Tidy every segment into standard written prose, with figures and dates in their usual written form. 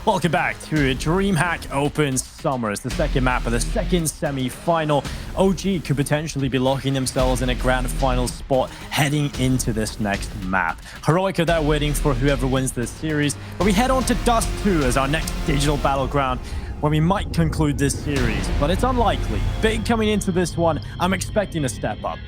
Welcome back to DreamHack Open Summer. It's the second map of the second semi-final. OG could potentially be locking themselves in a grand final spot heading into this next map. Heroic are there waiting for whoever wins this series, but we head on to Dust 2 as our next digital battleground, where we might conclude this series, but it's unlikely. Big coming into this one, I'm expecting a step up.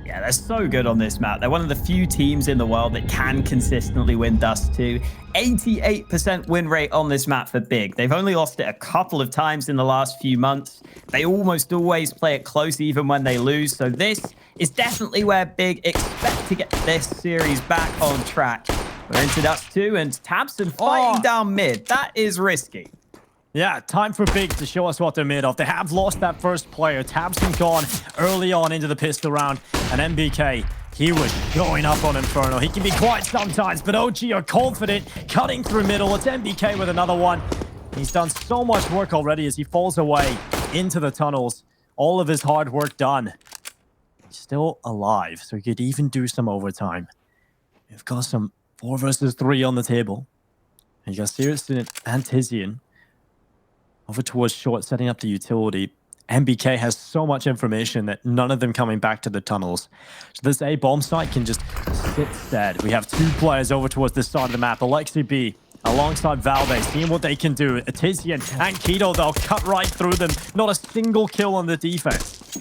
Yeah, they're so good on this map. They're one of the few teams in the world that can consistently win Dust 2. 88% win rate on this map for Big. They've only lost it a couple of times in the last few months. They almost always play it close even when they lose. So this is definitely where Big expect to get this series back on track. We're into Dust 2 and Tabson fighting down mid. That is risky. Yeah, time for Big to show us what they're made of. They have lost that first player. Tabson gone early on into the pistol round. And MBK, he was going up on Inferno. He can be quiet sometimes, but OG are confident, cutting through middle. It's MBK with another one. He's done so much work already as he falls away into the tunnels. All of his hard work done. He's still alive, so he could even do some overtime. We've got some 4 versus 3 on the table. And you got Sirius and Tizian over towards short, setting up the utility. MBK has so much information that none of them coming back to the tunnels. So this A bomb site can just sit stead. We have 2 players over towards this side of the map. Alexi B alongside Valve, seeing what they can do. Tizian and Keto, they'll cut right through them. Not a single kill on the defense.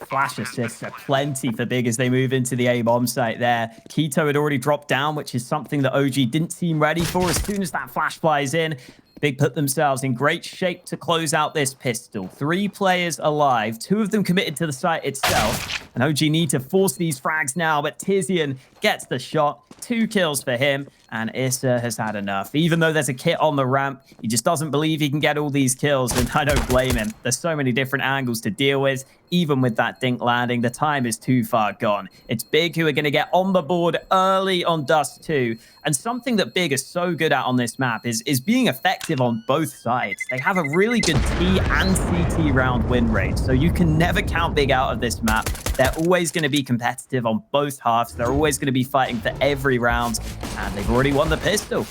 Flash assists are plenty for Big as they move into the A bomb site there. Keto had already dropped down, which is something that OG didn't seem ready for. As soon as that flash flies in, Big put themselves in great shape to close out this pistol. 3 players alive, 2 of them committed to the site itself. And OG need to force these frags now, but Tizian gets the shot. 2 kills for him, and Issa has had enough. Even though there's a kit on the ramp, he just doesn't believe he can get all these kills, and I don't blame him. There's so many different angles to deal with. Even with that dink landing, the time is too far gone. It's Big who are going to get on the board early on Dust 2. And something that Big is so good at on this map is being effective on both sides. They have a really good T and CT round win rate, so you can never count Big out of this map. They're always going to be competitive on both halves. They're always going to be fighting for every round, and they've already won the pistol.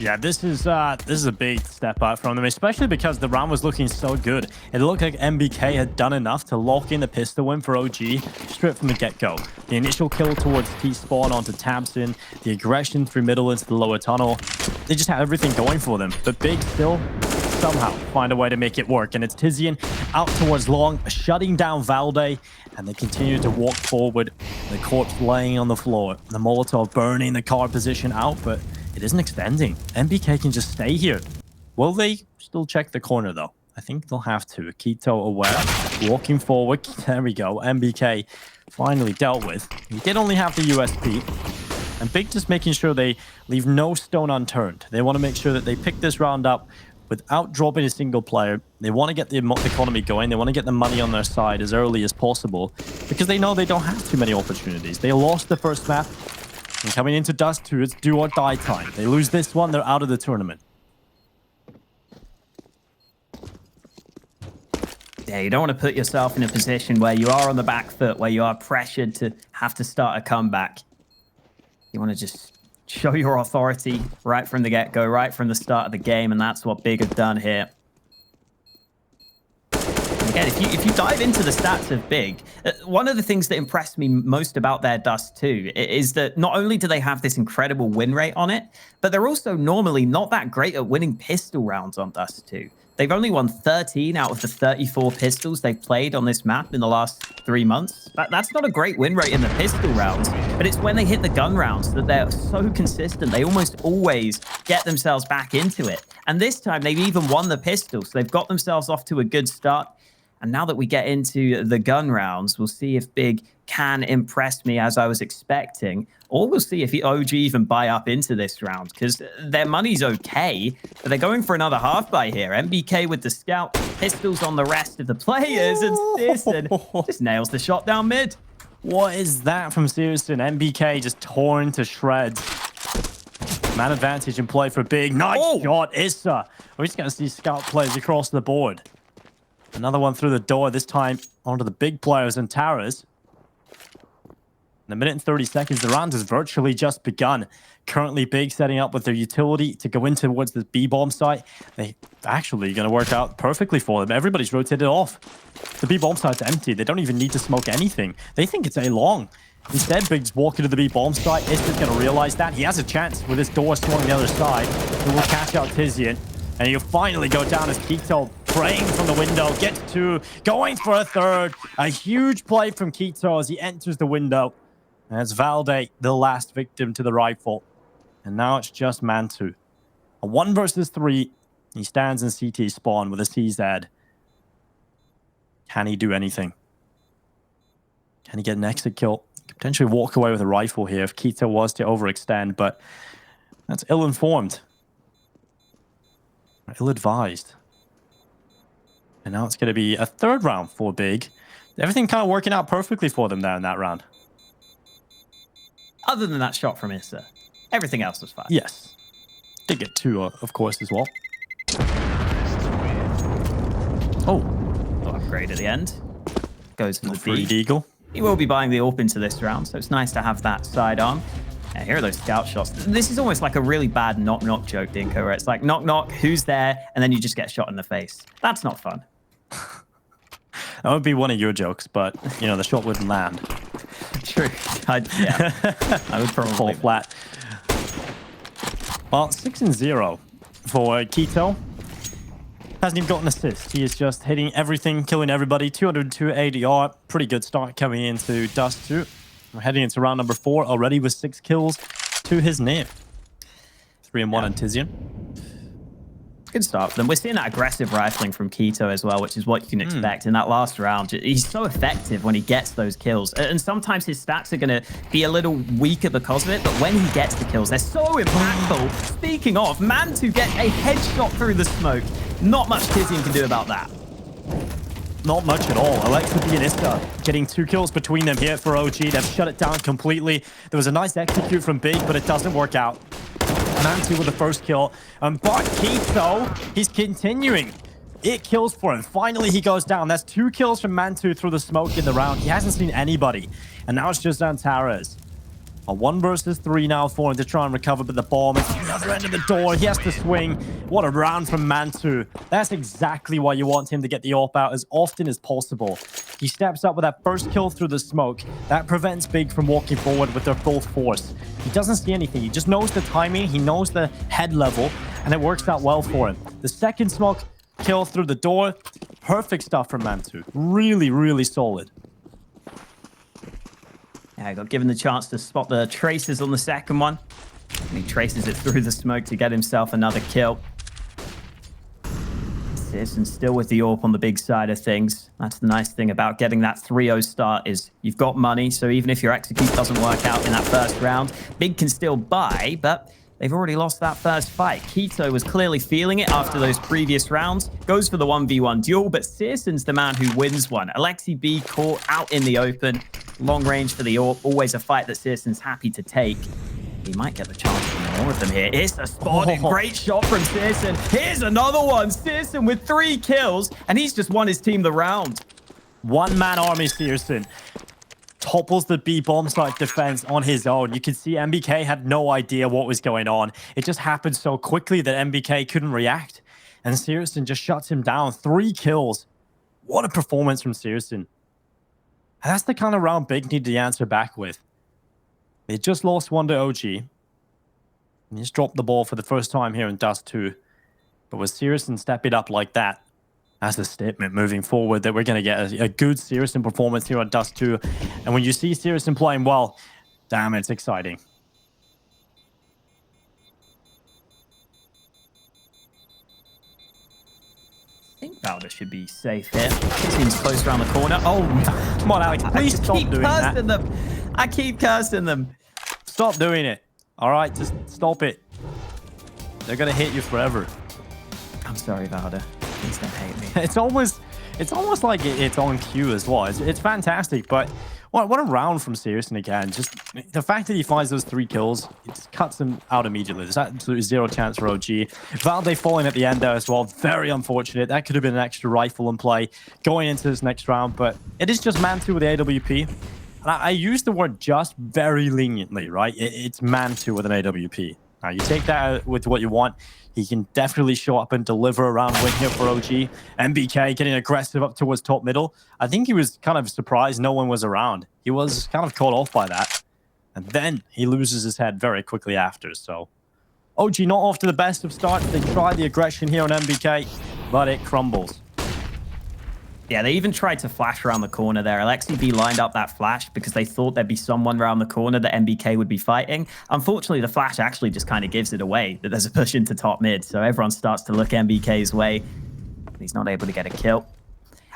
Yeah, this is a big step up from them, especially because the round was looking so good. It looked like MBK had done enough to lock in the pistol win for OG straight from the get-go. The initial kill towards T-spawn onto Tabson, the aggression through middle into the lower tunnel. They just had everything going for them, but Big still somehow find a way to make it work. And it's Tizian out towards long, shutting down Valde, and they continue to walk forward. The corpse laying on the floor, the Molotov burning the car position out, but it isn't extending. MBK can just stay here. Will they still check the corner, though? I think they'll have to. Keto aware, walking forward. There we go. MBK finally dealt with. He did only have the USP. And Big just making sure they leave no stone unturned. They want to make sure that they pick this round up without dropping a single player. They want to get the economy going. They want to get the money on their side as early as possible because they know they don't have too many opportunities. They lost the first map. And coming into Dust 2, it's do or die time. They lose this one, they're out of the tournament. Yeah, you don't want to put yourself in a position where you are on the back foot, where you are pressured to have to start a comeback. You want to just show your authority right from the get-go, right from the start of the game, and that's what Big have done here. Again, if you dive into the stats of Big, one of the things that impressed me most about their Dust 2 is that not only do they have this incredible win rate on it, but they're also normally not that great at winning pistol rounds on Dust 2. They've only won 13 out of the 34 pistols they've played on this map in the last 3 months. That's not a great win rate in the pistol rounds, but it's when they hit the gun rounds that they're so consistent. They almost always get themselves back into it. And this time, they've even won the pistol, so they've got themselves off to a good start. And now that we get into the gun rounds, we'll see if Big can impress me as I was expecting, or we'll see if OG even buy up into this round, because their money's okay, but they're going for another half buy here. MBK with the scout, pistols on the rest of the players, and Searson just nails the shot down mid. What is that from Searson? MBK just torn to shreds. Man advantage in play for Big. Nice shot, Issa. We're just going to see scout plays across the board. Another one through the door, this time onto the big players and towers. In a minute and 30 seconds, the round has virtually just begun. Currently, Big setting up with their utility to go in towards the B-bomb site. They actually going to work out perfectly for them. Everybody's rotated off. The B-bomb site's empty. They don't even need to smoke anything. They think it's A long. Instead, Big's walking to the B-bomb site. Ista's going to realize that. He has a chance with his door swung on the other side. He will catch out Tizian. And he'll finally go down as Keto praying from the window. Gets two, going for a third. A huge play from Keto as he enters the window. And it's Valde, the last victim to the rifle. And now it's just Mantu. A 1 versus 3. He stands in CT spawn with a CZ. Can he do anything? Can he get an exit kill? Could potentially walk away with a rifle here if Keto was to overextend, but that's ill-informed. Ill-advised. And now it's going to be a third round for Big. Everything kind of working out perfectly for them there in that round. Other than that shot from Issa, everything else was fine. Yes. Did get 2, of course, as well. Oh. Upgrade at the end. Goes for the Free B. Deagle. He will be buying the AWP into this round, so it's nice to have that sidearm. And here are those scout shots. This is almost like a really bad knock-knock joke, Dinko, where it's like, knock-knock, who's there? And then you just get shot in the face. That's not fun. That would be one of your jokes, but, you know, the shot wouldn't land. True. Yeah. I would probably fall flat. Well, 6-0 for Keto. Hasn't even got an assist. He is just hitting everything, killing everybody. 202 ADR. Pretty good start coming into Dust 2. We're heading into round number 4 already with 6 kills to his name. 3-1 on Tizian. Good start for them. We're seeing that aggressive rifling from Keto as well, which is what you can expect in that last round. He's so effective when he gets those kills. And sometimes his stats are going to be a little weaker because of it, but when he gets the kills, they're so impactful. Speaking of, Mantu gets a headshot through the smoke. Not much Tizian can do about that. Not much at all. Alexa B and Ista getting 2 kills between them here for OG. They've shut it down completely. There was a nice execute from Big, but it doesn't work out. Mantu with the first kill. But Keto, he's continuing. It kills for him. Finally, he goes down. That's 2 kills from Mantu through the smoke in the round. He hasn't seen anybody. And now it's just Antares. A 1 versus 3 now for him to try and recover, but the bomb is at the other end of the door. He has to swing. What a round from Mantu. That's exactly why you want him to get the AWP out as often as possible. He steps up with that first kill through the smoke. That prevents Big from walking forward with their full force. He doesn't see anything. He just knows the timing. He knows the head level, and it works out well for him. The second smoke kill through the door. Perfect stuff from Mantu. Really, really solid. Yeah, he got given the chance to spot the traces on the second one. And he traces it through the smoke to get himself another kill. And still with the AWP on the Big side of things. That's the nice thing about getting that 3-0 start is you've got money. So even if your execute doesn't work out in that first round, Big can still buy, but they've already lost that first fight. Keto was clearly feeling it after those previous rounds. Goes for the 1v1 duel, but Searson's the man who wins one. Alexi B caught out in the open. Long range for the AWP. Always a fight that Searson's happy to take. He might get the chance for more of them here. Here's the spotting. Great shot from Searson. Here's another one. Searson with 3 kills, and he's just won his team the round. One-man army Searson topples the B bomb site defense on his own. You can see MBK had no idea what was going on. It just happened so quickly that MBK couldn't react. And Searson just shuts him down. 3 kills. What a performance from Searson. And that's the kind of round Big needed to answer back with. They just lost 1 to OG. And he just dropped the ball for the first time here in Dust 2. But with Searson stepping up like that, that's a statement moving forward that we're going to get a good Searson performance here on Dust 2. And when you see Searson playing well, damn, it's exciting. I think Valda should be safe here. Seems close around the corner. Oh, come on, Alex, please stop doing that. I keep cursing them. Stop doing it. All right, just stop it. They're going to hit you forever. I'm sorry, Valda. Please don't hate me. It's almost like it's on cue as well. It's fantastic, but what a round from Searson again. Just the fact that he finds those 3 kills, it just cuts him out immediately. There's absolutely 0 chance for OG. Valde falling at the end there as well. Very unfortunate. That could have been an extra rifle in play going into this next round, but it is just Mantu with the AWP. And I use the word just very leniently, right? It's man-2 with an AWP. Now, you take that out with what you want. He can definitely show up and deliver around win here for OG. MBK getting aggressive up towards top middle. I think he was kind of surprised no one was around. He was kind of caught off by that. And then he loses his head very quickly after. So OG not off to the best of starts. They try the aggression here on MBK, but it crumbles. Yeah, they even tried to flash around the corner there. Alexi B lined up that flash because they thought there'd be someone around the corner that MBK would be fighting. Unfortunately, the flash actually just kind of gives it away that there's a push into top mid. So everyone starts to look MBK's way. He's not able to get a kill.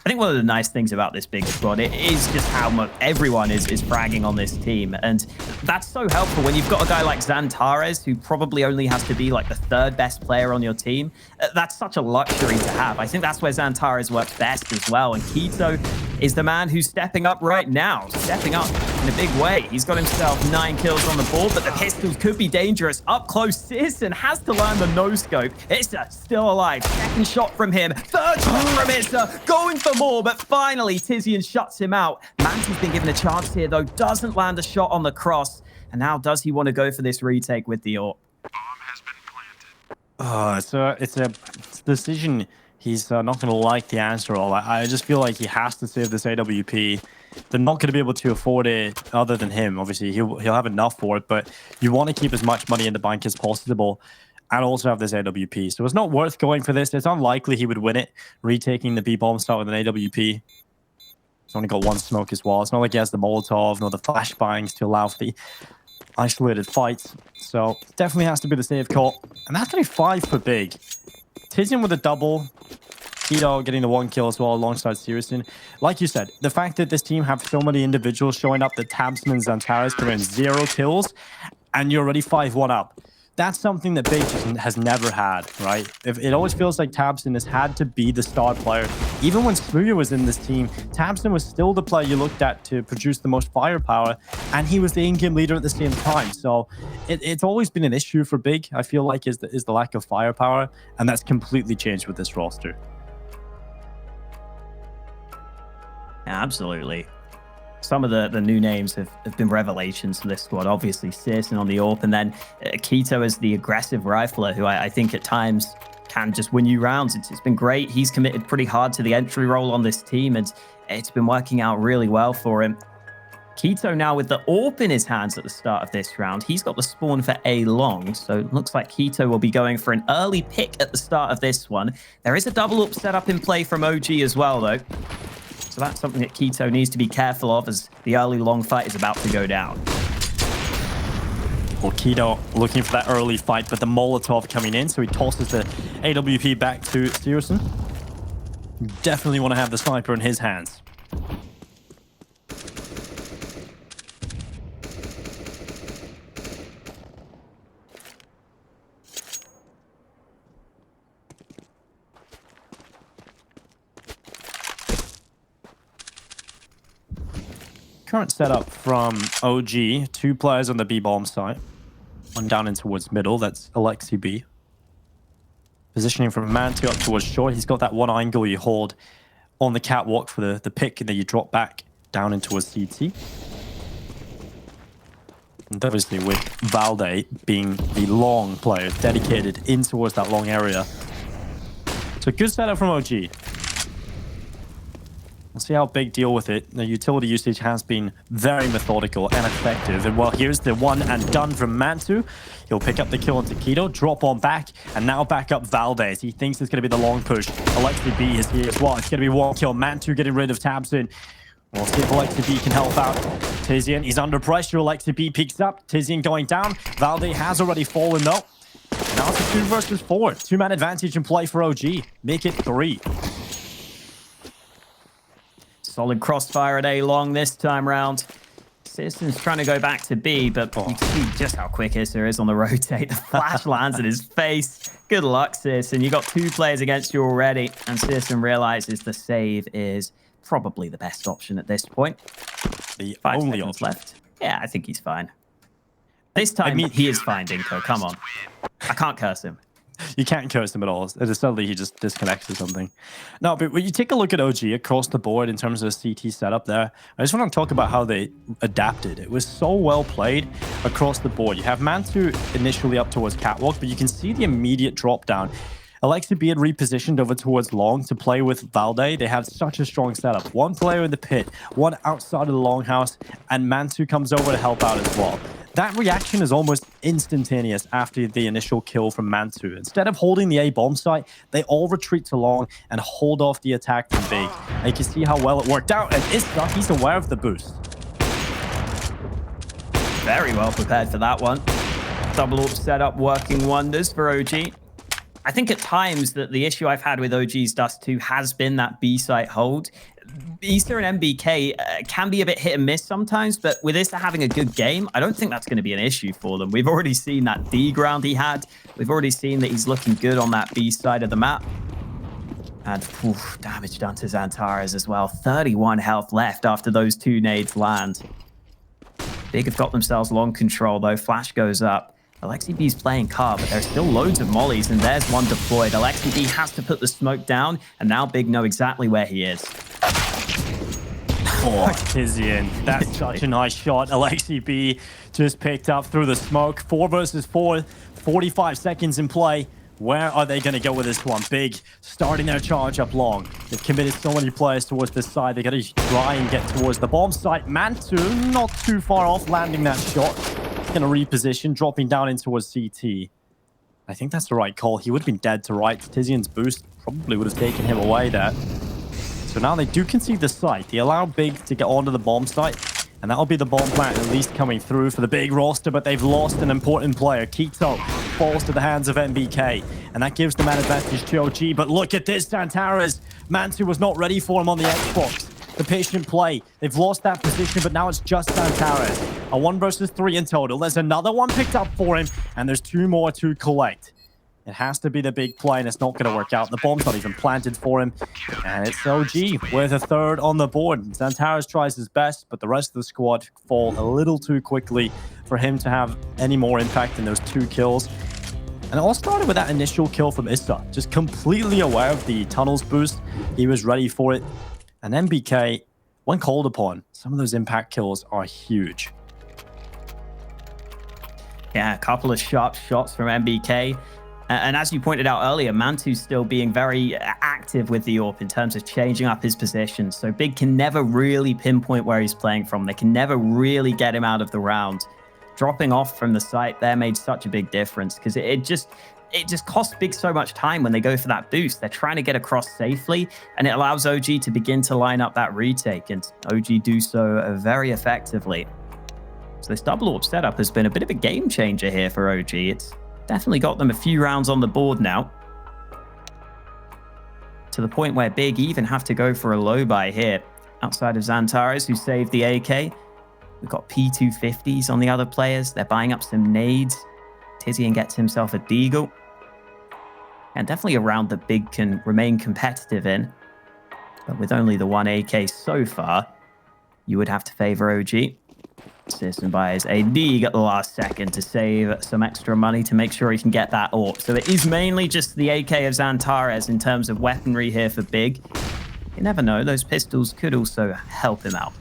I think one of the nice things about this big squad is just how much everyone is fragging on this team. And that's so helpful when you've got a guy like Xantares, who probably only has to be like the 3rd best player on your team. That's such a luxury to have. I think that's where Xantares works best as well. And Keto is the man who's stepping up right now, stepping up in a big way. He's got himself 9 kills on the board, but the pistols could be dangerous. Up close, Searson has to learn the no-scope. Issa still alive. 2nd shot from him. 3rd shot from Issa. Going for more, but finally Tizian shuts him out. Manty's been given a chance here, though. Doesn't land a shot on the cross. And now does he want to go for this retake with the AWP? It's a decision he's not going to like the answer all. I just feel like he has to save this AWP. They're not going to be able to afford it other than him. Obviously, he'll have enough for it, but you want to keep as much money in the bank as possible and also have this AWP. So it's not worth going for this. It's unlikely he would win it, retaking the B-bomb start with an AWP. He's only got 1 smoke as well. It's not like he has the Molotov nor the flashbangs to allow for the isolated fights. So definitely has to be the save call. And that's only 5 for big. Tizian with a double. Keto getting the 1 kill as well alongside Searson. Like you said, the fact that this team have so many individuals showing up that Tabsman and Xantares come in 0 kills and you're already 5-1 up. That's something that Big has never had, right? It always feels like Tabson has had to be the star player. Even when Smooya was in this team, Tabson was still the player you looked at to produce the most firepower, and he was the in-game leader at the same time. So it's always been an issue for Big, I feel like, is the lack of firepower, and that's completely changed with this roster. Absolutely. Some of the new names have been revelations for this squad. Obviously, Searson on the AWP, and then Keto as the aggressive rifler, who I think at times can just win you rounds. It's been great. He's committed pretty hard to the entry role on this team, and it's been working out really well for him. Keto now with the AWP in his hands at the start of this round. He's got the spawn for A long, so it looks like Keto will be going for an early pick at the start of this one. There is a double AWP setup in play from OG as well, though. So that's something that Keto needs to be careful of as the early long fight is about to go down. Well, Keto looking for that early fight, but the Molotov coming in, so he tosses the AWP back to Searson. Definitely want to have the sniper in his hands. Current setup from OG, 2 players on the B-bomb site. 1 down in towards middle, that's Alexi B. Positioning from man 2 up towards short. He's got that 1 angle you hold on the catwalk for the pick, and then you drop back down in towards CT. And obviously with Valde being the long player, dedicated in towards that long area. So good setup from OG. We'll see how Big deal with it. The utility usage has been very methodical and effective. And well, here's the 1 and done from Mantu. He'll pick up the kill on Taquito, drop on back, and now back up Valdez. He thinks it's going to be the long push. Alexi B is here as well. It's going to be 1 kill. Mantu getting rid of Tabson. We'll see if Alexi B can help out. Tizian, he's under pressure. Alexi B peeks up. Tizian going down. Valdez has already fallen though. Now it's a 2 versus 4. 2-man advantage in play for OG. Make it 3. Solid crossfire at A long this time round. Searson's trying to go back to B, but you can see just how quick Issa is on the rotate. The flash lands in his face. Good luck, Searson. You got 2 players against you already, and Searson realizes the save is probably the best option at this point. The 5 only seconds option left. Yeah, I think he's fine. This time, he is fine, Dinko. Come on. I can't curse him. You can't curse him at all. Suddenly he just disconnects or something. No, but when you take a look at OG across the board in terms of the CT setup there, I just want to talk about how they adapted. It was so well played across the board. You have Mantu initially up towards Catwalk, but you can see the immediate drop down. Alexi B had repositioned over towards Long to play with Valde. They have such a strong setup. One player in the pit, one outside of the Longhouse, and Mantu comes over to help out as well. That reaction is almost instantaneous after the initial kill from Mantu. Instead of holding the A bomb site, they all retreat to Long and hold off the attack from Big. And you can see how well it worked out. And Issa, he's aware of the boost. Very well prepared for that one. Double AWP setup working wonders for OG. I think at times that the issue I've had with OG's Dust 2 has been that B site hold. Issa and MBK can be a bit hit and miss sometimes, but with Issa having a good game, I don't think that's going to be an issue for them. We've already seen that D ground he had. We've already seen that he's looking good on that B side of the map. And damage done to Xantares as well. 31 health left after those 2 nades land. Big have got themselves long control though. Flash goes up. Alexi B's playing car, but there's still loads of mollies, and there's one deployed. Alexi B has to put the smoke down, and now Big know exactly where he is. Oh, Tizian. That's such a nice shot. Alexi B just picked up through the smoke. 4 versus 4, 45 seconds in play. Where are they going to go with this one? Big starting their charge up Long. They've committed so many players towards this side. They got to try and get towards the bomb site. Mantu not too far off landing that shot. Going to reposition, dropping down in towards CT. I think that's the right call. He would have been dead to right. Tizian's boost probably would have taken him away there. So now they do concede the site. They allow Big to get onto the bomb site, and that'll be the bomb plant at least coming through for the Big roster, but they've lost an important player. Keto falls to the hands of MBK, and that gives them an advantage to OG. But look at this, Xantares. Mantu was not ready for him on the Xbox. The patient play. They've lost that position, but now it's just Xantares. A 1 versus 3 in total. There's another one picked up for him, and there's 2 more to collect. It has to be the big play, and it's not going to work out. The bomb's not even planted for him, and it's OG with a 3rd on the board. Xantares tries his best, but the rest of the squad fall a little too quickly for him to have any more impact in those 2 kills. And it all started with that initial kill from Issa. Just completely aware of the tunnels boost. He was ready for it. And MBK, when called upon, some of those impact kills are huge. Yeah, a couple of sharp shots from MBK. And as you pointed out earlier, Mantu's still being very active with the AWP in terms of changing up his position. So Big can never really pinpoint where he's playing from. They can never really get him out of the round. Dropping off from the site there made such a big difference because it just costs Big so much time when they go for that boost. They're trying to get across safely, and it allows OG to begin to line up that retake, and OG do so very effectively. So this double AWP setup has been a bit of a game changer here for OG. It's definitely got them a few rounds on the board now, to the point where Big even have to go for a low buy here. Outside of Xantares, who saved the AK, we've got P250s on the other players. They're buying up some nades. Tizian gets himself a deagle. And definitely a round that Big can remain competitive in. But with only the 1 AK so far, you would have to favor OG. Citizen buys a dig at the last second to save some extra money to make sure he can get that AWP. So it is mainly just the AK of Xantares in terms of weaponry here for Big. You never know, those pistols could also help him out.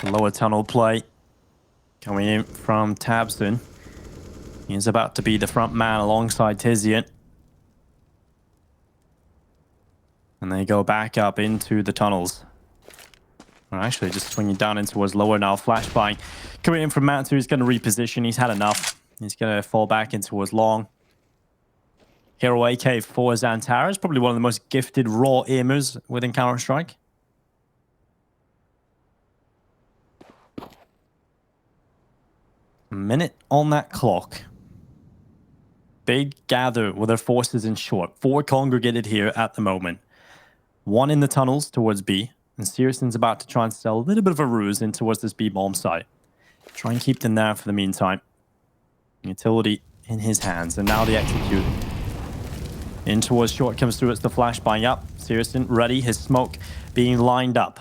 Lower tunnel play coming in from Tabson. He's about to be the front man alongside Tizian. And they go back up into the tunnels. Or actually, just swinging down in towards lower now. Flashbang coming in from Mantu. He's going to reposition. He's had enough. He's going to fall back in towards long. Hero AK for Xantares. Probably one of the most gifted raw aimers within Counter-Strike. A minute on that clock. Big gather with their forces in short. 4 congregated here at the moment. 1 in the tunnels towards B. And Searson's about to try and sell a little bit of a ruse in towards this B bomb site. Try and keep them there for the meantime. Utility in his hands. And now the execute. In towards short comes through. It's the flashbang up. Searson ready. His smoke being lined up.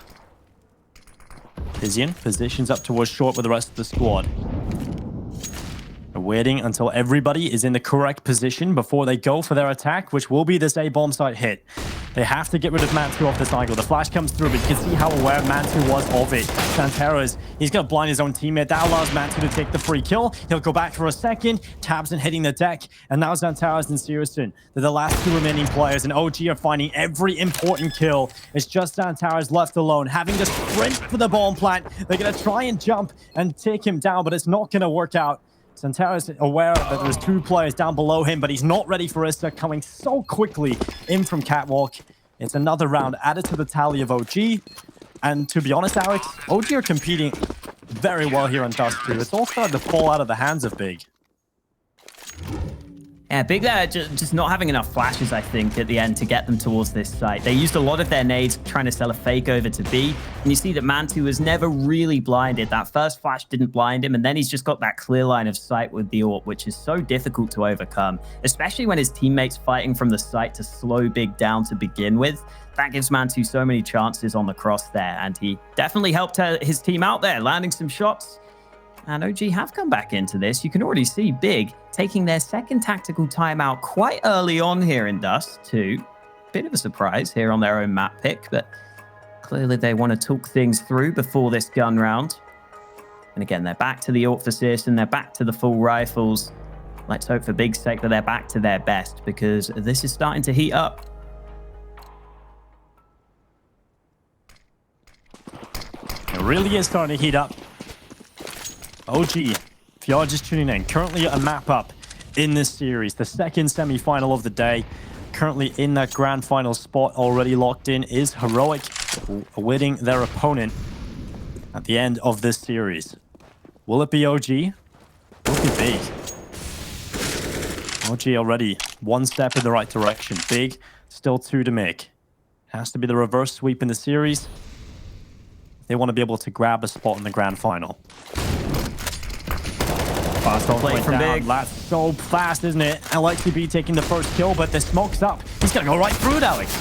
Tizian positions up towards short with the rest of the squad. They're waiting until everybody is in the correct position before they go for their attack, which will be this A-bomb site hit. They have to get rid of Mantu off this angle. The flash comes through, but you can see how aware Mantu was of it. Santeras, he's going to blind his own teammate. That allows Mantu to take the free kill. He'll go back for a second. Tabs and hitting the deck. And now Santeras and Searson, they're the last two remaining players. And OG are finding every important kill. It's just Santeras left alone, having to sprint for the bomb plant. They're going to try and jump and take him down, but it's not going to work out. Santeras is aware that there's two players down below him, but he's not ready for Issa coming so quickly in from Catwalk. It's another round added to the tally of OG. And to be honest, Alex, OG are competing very well here on Dust 2. It's all starting to fall out of the hands of Big. Yeah, Big there just not having enough flashes, I think, at the end to get them towards this site. They used a lot of their nades trying to sell a fake over to B. And you see that Mantu was never really blinded. That first flash didn't blind him. And then he's just got that clear line of sight with the AWP, which is so difficult to overcome, especially when his teammates fighting from the site to slow Big down to begin with. That gives Mantu so many chances on the cross there. And he definitely helped his team out there, landing some shots. And OG have come back into this. You can already see Big taking their second tactical timeout quite early on here in Dust 2. Bit of a surprise here on their own map pick, but clearly they want to talk things through before this gun round. And again, they're back to the AWP for Searson. They're back to the full rifles. Let's hope for Big's sake that they're back to their best, because this is starting to heat up. It really is starting to heat up. OG, if you're just tuning in, currently a map up in this series, the second semi-final of the day. Currently in that grand final spot, already locked in, is Heroic, awaiting their opponent at the end of this series. Will it be OG? Will it be Big? OG already one step in the right direction. Big, still two to make. Has to be the reverse sweep in the series. They want to be able to grab a spot in the grand final. Fast play from Big. That's so fast, isn't it? Alexi B taking the first kill, but the smoke's up. He's going to go right through it, Alex.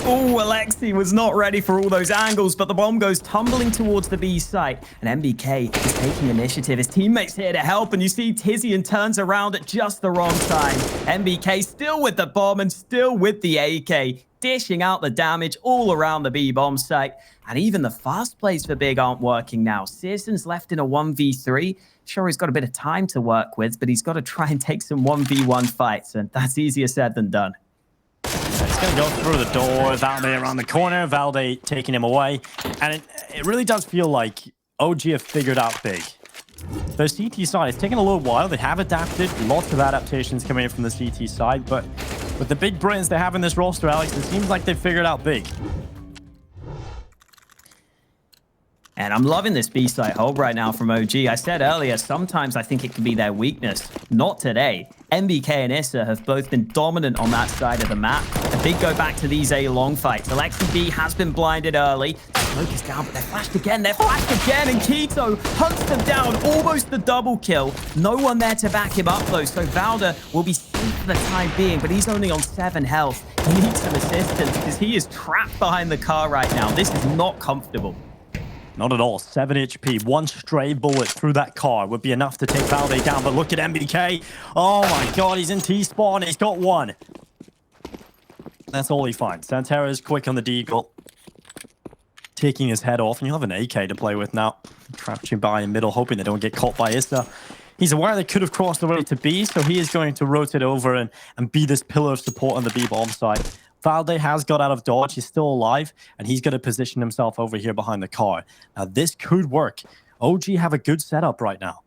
Oh, Alexi was not ready for all those angles, but the bomb goes tumbling towards the B site. And MBK is taking initiative. His teammates here to help, and you see Tizian turns around at just the wrong time. MBK still with the bomb and still with the AK, dishing out the damage all around the B bomb site. And even the fast plays for Big aren't working now. Searson's left in a 1v3. Sure, he's got a bit of time to work with, but he's got to try and take some 1v1 fights, and that's easier said than done. He's going to go through the door, Valde around the corner, Valde taking him away. And it really does feel like OG have figured out Big. The CT side, it's taken a little while. They have adapted, lots of adaptations coming in from the CT side, but with the big brains they have in this roster, Alex, it seems like they've figured out Big. And I'm loving this B-site hold right now from OG. I said earlier, sometimes I think it can be their weakness. Not today. MBK and Issa have both been dominant on that side of the map. And Big go back to these A-long fights. Alexi B has been blinded early. Smoke is down, but they're flashed again. They're flashed again, and Keto hunts them down. Almost the double kill. No one there to back him up, though. So Valda will be safe for the time being, but he's only on 7 health. He needs some assistance because he is trapped behind the car right now. This is not comfortable. Not at all. 7 HP. One stray bullet through that car would be enough to take Valde down. But look at MBK. Oh my god, he's in T-spawn. He's got one. That's all he finds. Santera is quick on the deagle. Taking his head off. And you'll have an AK to play with now. Crouching by in middle, hoping they don't get caught by Issa. He's aware they could have crossed the road to B, so he is going to rotate over and be this pillar of support on the B bomb side. Valde has got out of dodge. He's still alive, and he's going to position himself over here behind the car. Now, this could work. OG have a good setup right now.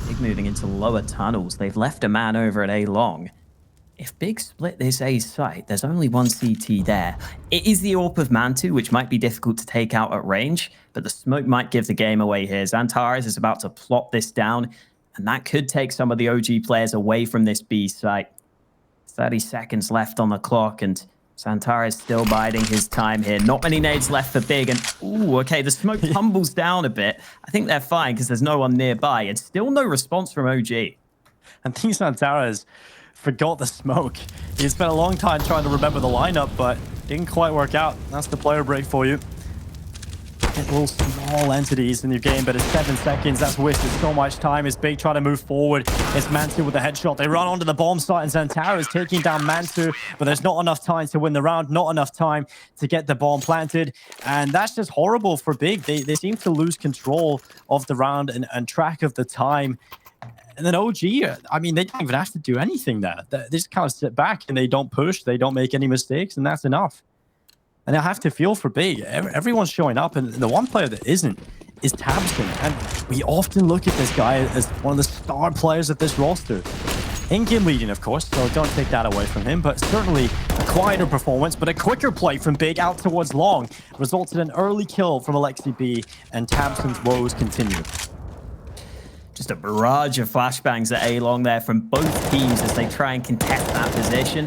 Big moving into lower tunnels. They've left a man over at A long. If Big split this A site, there's only one CT there. It is the AWP of Mantu, which might be difficult to take out at range, but the smoke might give the game away here. Xantares is about to plop this down, and that could take some of the OG players away from this B site. 30 seconds left on the clock, and Xantares still biding his time here. Not many nades left for Big, and ooh, okay, the smoke tumbles down a bit. I think they're fine because there's no one nearby, and still no response from OG. I think Xantares forgot the smoke. He spent a long time trying to remember the lineup, but didn't quite work out. That's the player break for you. Get little small entities in your game, but it's 7 seconds. That's wasted so much time. It's Big trying to move forward. It's Mansu with the headshot. They run onto the bomb site, and Zantara is taking down Mansu, but there's not enough time to win the round, not enough time to get the bomb planted, and that's just horrible for Big. They seem to lose control of the round and track of the time. And then OG, I mean, they don't even have to do anything there. They just kind of sit back and they don't push, they don't make any mistakes, and that's enough. And I have to feel for Big. Everyone's showing up, and the one player that isn't is Tabson. And we often look at this guy as one of the star players of this roster. In-game leading, of course, so don't take that away from him, but certainly a quieter performance, but a quicker play from Big out towards Long resulted in an early kill from Alexi B, and Tabson's woes continue. Just a barrage of flashbangs at A-Long there from both teams as they try and contest that position.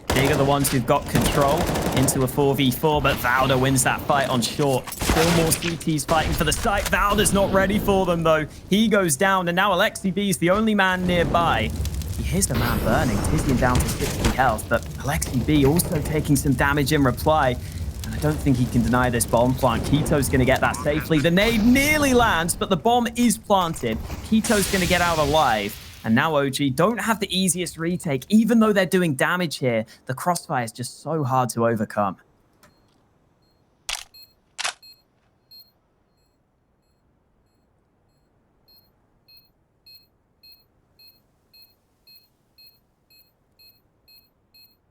Big are the ones who've got control into a 4v4, but Valda wins that fight on short. Still more CTs fighting for the site. Valda's not ready for them, though. He goes down, and now Alexi B is the only man nearby. He hears the man burning. Tizian down to 60 health, but Alexi B also taking some damage in reply. And I don't think he can deny this bomb plant. Keto's going to get that safely. The nade nearly lands, but the bomb is planted. Keto's going to get out alive. And now OG don't have the easiest retake, even though they're doing damage here. The crossfire is just so hard to overcome.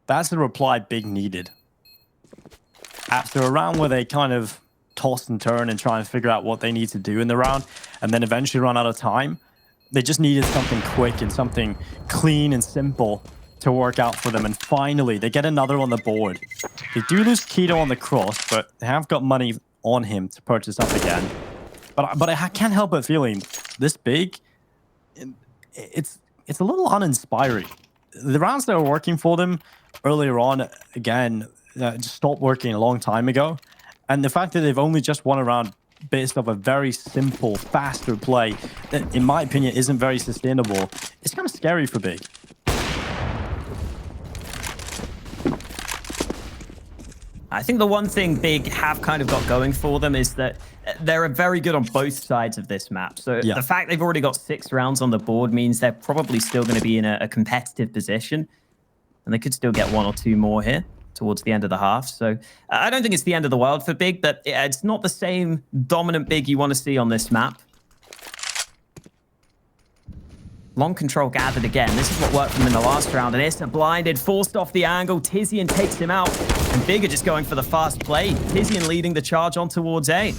That's the reply Big needed. After a round where they kind of toss and turn and try and figure out what they need to do in the round, and then eventually run out of time, they just needed something quick and something clean and simple to work out for them. And finally, they get another on the board. They do lose Keto on the cross, but they have got money on him to purchase up again. But I can't help but feeling this Big, it's a little uninspiring. The rounds that were working for them earlier on, again, just stopped working a long time ago. And the fact that they've only just won a round based off a very simple, faster play that, in my opinion, isn't very sustainable, it's kind of scary for Big. I think the one thing Big have kind of got going for them is that they're very good on both sides of this map. So the fact they've already got 6 rounds on the board means they're probably still going to be in a competitive position. And they could still get 1 or 2 more here towards the end of the half. So I don't think it's the end of the world for Big, but it's not the same dominant Big you want to see on this map. Long control gathered again. This is what worked for them in the last round. And Issa blinded, forced off the angle. Tizian takes him out. And Big are just going for the fast play. Tizian leading the charge on towards A.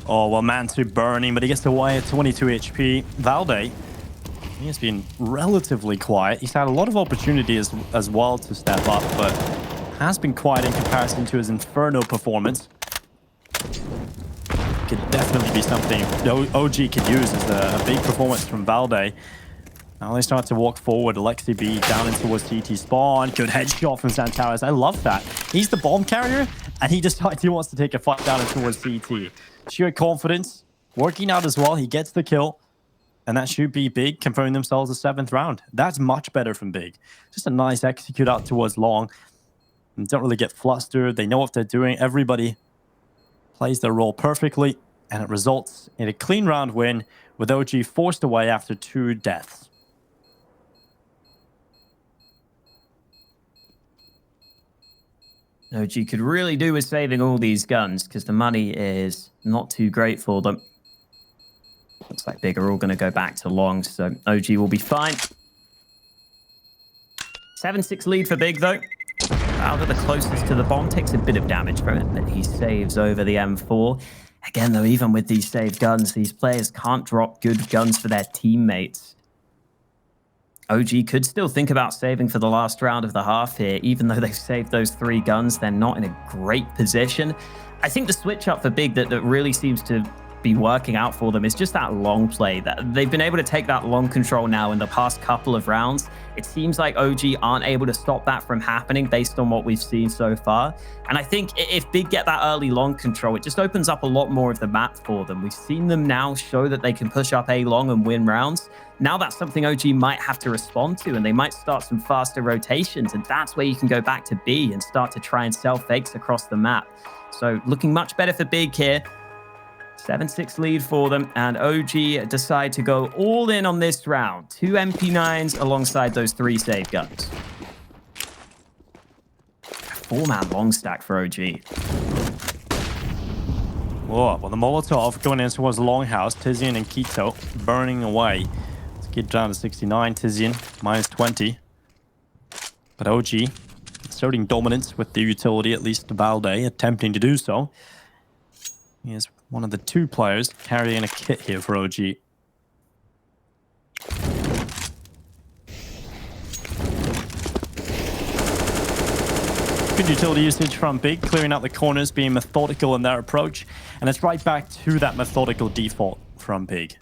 Oh, well, Mansu burning, but he gets away at 22 HP. Valde, he has been relatively quiet. He's had a lot of opportunity as well to step up, but has been quiet in comparison to his Inferno performance. Could definitely be something OG could use as a big performance from Valde. Now they start to walk forward. Alexi B down in towards CT spawn. Good headshot from Santaris. I love that. He's the bomb carrier, and he decides he wants to take a fight down in towards CT. Sheer confidence. Working out as well. He gets the kill. And that should be Big, confirming themselves the 7th round. That's much better from Big. Just a nice execute out towards Long. And don't really get flustered. They know what they're doing. Everybody plays their role perfectly. And it results in a clean round win with OG forced away after 2 deaths. OG could really do with saving all these guns because the money is not too great for them. Looks like Big are all going to go back to Long, so OG will be fine. 7-6 lead for Big, though. Valda, the closest to the bomb, takes a bit of damage from it, but he saves over the M4. Again, though, even with these saved guns, these players can't drop good guns for their teammates. OG could still think about saving for the last round of the half here. Even though they've saved those 3 guns, they're not in a great position. I think the switch up for Big that really seems to be working out for them is just that long play. That they've been able to take that long control now in the past couple of rounds. It seems like OG aren't able to stop that from happening based on what we've seen so far. And I think if Big get that early long control, it just opens up a lot more of the map for them. We've seen them now show that they can push up A long and win rounds. Now that's something OG might have to respond to, and they might start some faster rotations, and that's where you can go back to B and start to try and sell fakes across the map. So looking much better for Big here. 7-6 lead for them, and OG decide to go all in on this round. 2 MP9s alongside those 3 save guns. 4-man long stack for OG. Whoa, well, the Molotov going in towards the Longhouse. Tizian and Quito burning away. Let's get down to 69. Tizian, -20. But OG asserting dominance with the utility, at least Valde attempting to do so. He is one of the 2 players carrying a kit here for OG. Good utility usage from Big, clearing out the corners, being methodical in their approach. And it's right back to that methodical default from Big.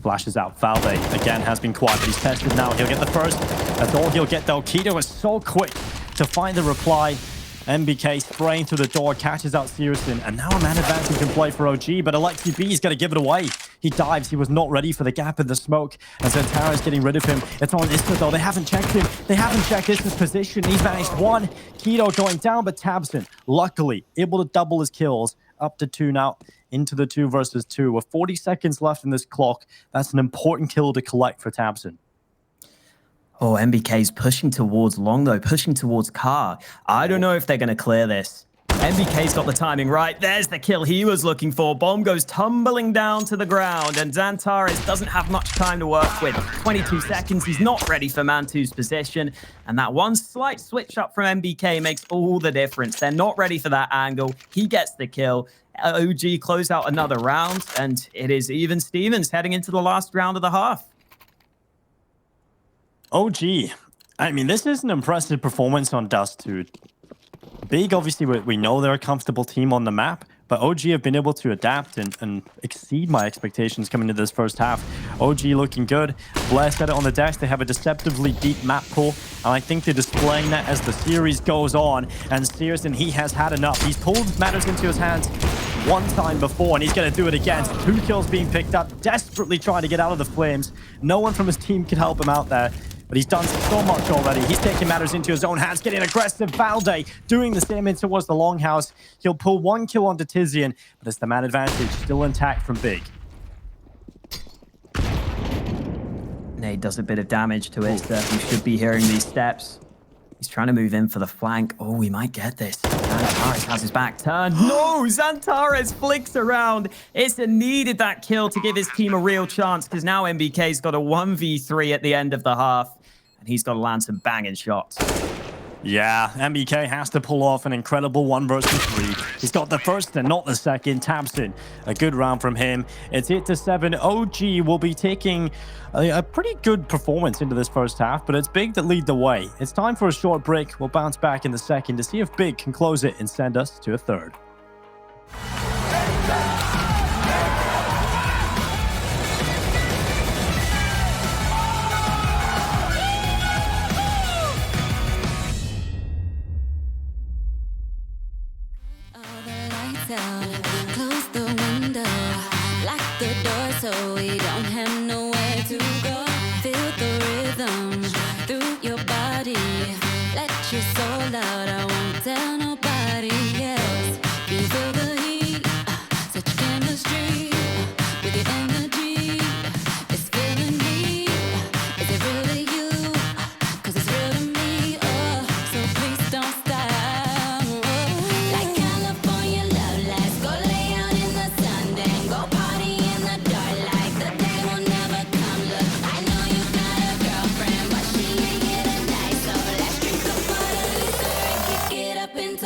Flashes out. Valde again has been quiet, but he's tested now. He'll get the first. That's all he'll get though. Quito is so quick to find the reply. MBK spraying through the door, catches out Searson, and now a man advantage in play for OG, but Alexi B's got to give it away. He dives. He was not ready for the gap in the smoke, and Zantara's getting rid of him. It's on Isma though. They haven't checked him. They haven't checked Isma's position. He's managed 1. Quito going down, but Tabson, luckily, able to double his kills. Up to 2 now, into the 2 versus 2. With 40 seconds left in this clock, that's an important kill to collect for Tabson. Oh, MBK's pushing towards long, though, pushing towards car. I don't know if they're going to clear this. MBK's got the timing right. There's the kill he was looking for. Bomb goes tumbling down to the ground, and Zantares doesn't have much time to work with. 22 seconds, he's not ready for Mantu's position, and that one slight switch up from MBK makes all the difference. They're not ready for that angle. He gets the kill. OG close out another round, and it is even Stevens heading into the last round of the half. OG, I mean, this is an impressive performance on Dust 2. Big, obviously, we know they're a comfortable team on the map, but OG have been able to adapt and exceed my expectations coming into this first half. OG looking good. Blair said it on the desk. They have a deceptively deep map pool, and I think they're displaying that as the series goes on. And Searson, he has had enough. He's pulled matters into his hands 1 time before, and he's going to do it again. 2 kills being picked up, desperately trying to get out of the flames. No one from his team can help him out there. But he's done so much already. He's taking matters into his own hands, getting aggressive. Valde doing the same in towards the Longhouse. He'll pull 1 kill onto Tizian, but it's the man advantage still intact from Big. Nade does a bit of damage to it. You should be hearing these steps. He's trying to move in for the flank. Oh, we might get this. Zantares has his back turned. No, Zantares flicks around. Issa needed that kill to give his team a real chance, because now MBK's got a 1v3 at the end of the half, and he's got to land some banging shots. Yeah, MBK has to pull off an incredible 1 versus 3. He's got the first and not the second. Tabson, a good round from him. It's 8-7. OG will be taking a pretty good performance into this first half, but it's Big that lead the way. It's time for a short break. We'll bounce back in the second to see if Big can close it and send us to a third. Close the window, lock the door so we don't have nowhere to go. Feel the rhythm through your body. Let your soul out, I won't tell nobody else. You feel the heat, such chemistry with your energy. It's filling me. Is it really you? 'Cause it's real to me. Oh, so please don't stop. Like California love, let's go lay out in the sun, then go party in the dark like the day will never come. Look, I know you got a girlfriend, but she ain't here tonight, so let's drink some water, and kick it up in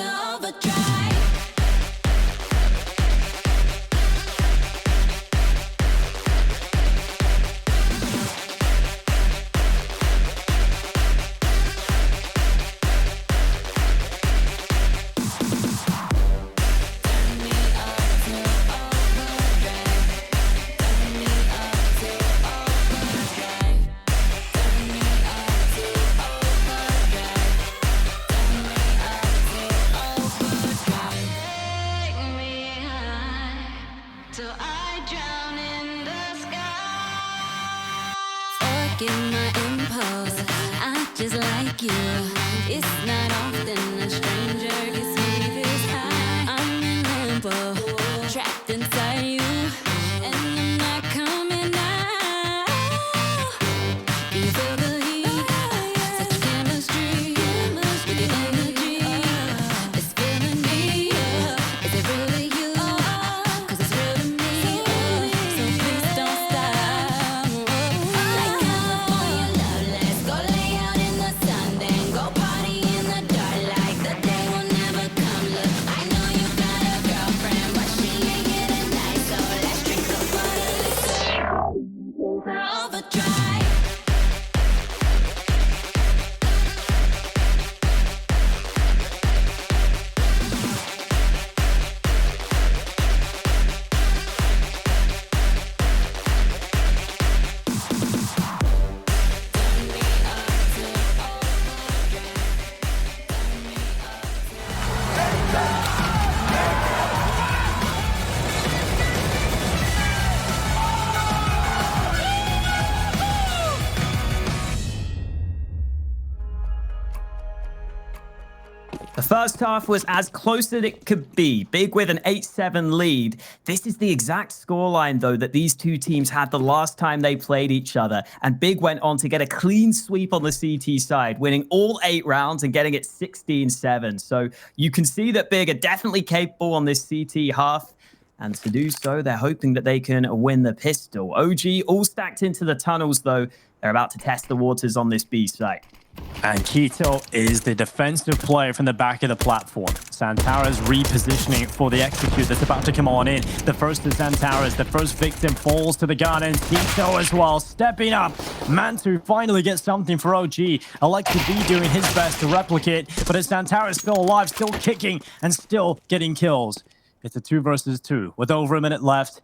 like you. It's not often a stranger gets me this high. I'm in limbo, trapped inside you, and I'm not coming out. Do you feel the heat? Such chemistry with your energy. It's filling me up. Is it really you? 'Cause it's real to me. So please don't stop. Like California love, let's go lay out in the sun, then go party in the dark like the day will never come. Look, I know you got a girlfriend, but she ain't getting nice, so let's drink the water. Listen, overdrive. The first half was as close as it could be. Big with an 8-7 lead. This is the exact scoreline, though, that these two teams had the last time they played each other. And Big went on to get a clean sweep on the CT side, winning all 8 rounds and getting it 16-7. So you can see that Big are definitely capable on this CT half. And to do so, they're hoping that they can win the pistol. OG all stacked into the tunnels, though. They're about to test the waters on this B site. And Keto is the defensive player from the back of the platform. Santara's repositioning for the execute that's about to come on in. The first is Santara's. The first victim falls to the gun, and Keto as well, stepping up. Mantu finally gets something for OG. Alexi B doing his best to replicate, but as Santara's still alive, still kicking, and still getting kills. It's a 2 versus 2 with over a minute left.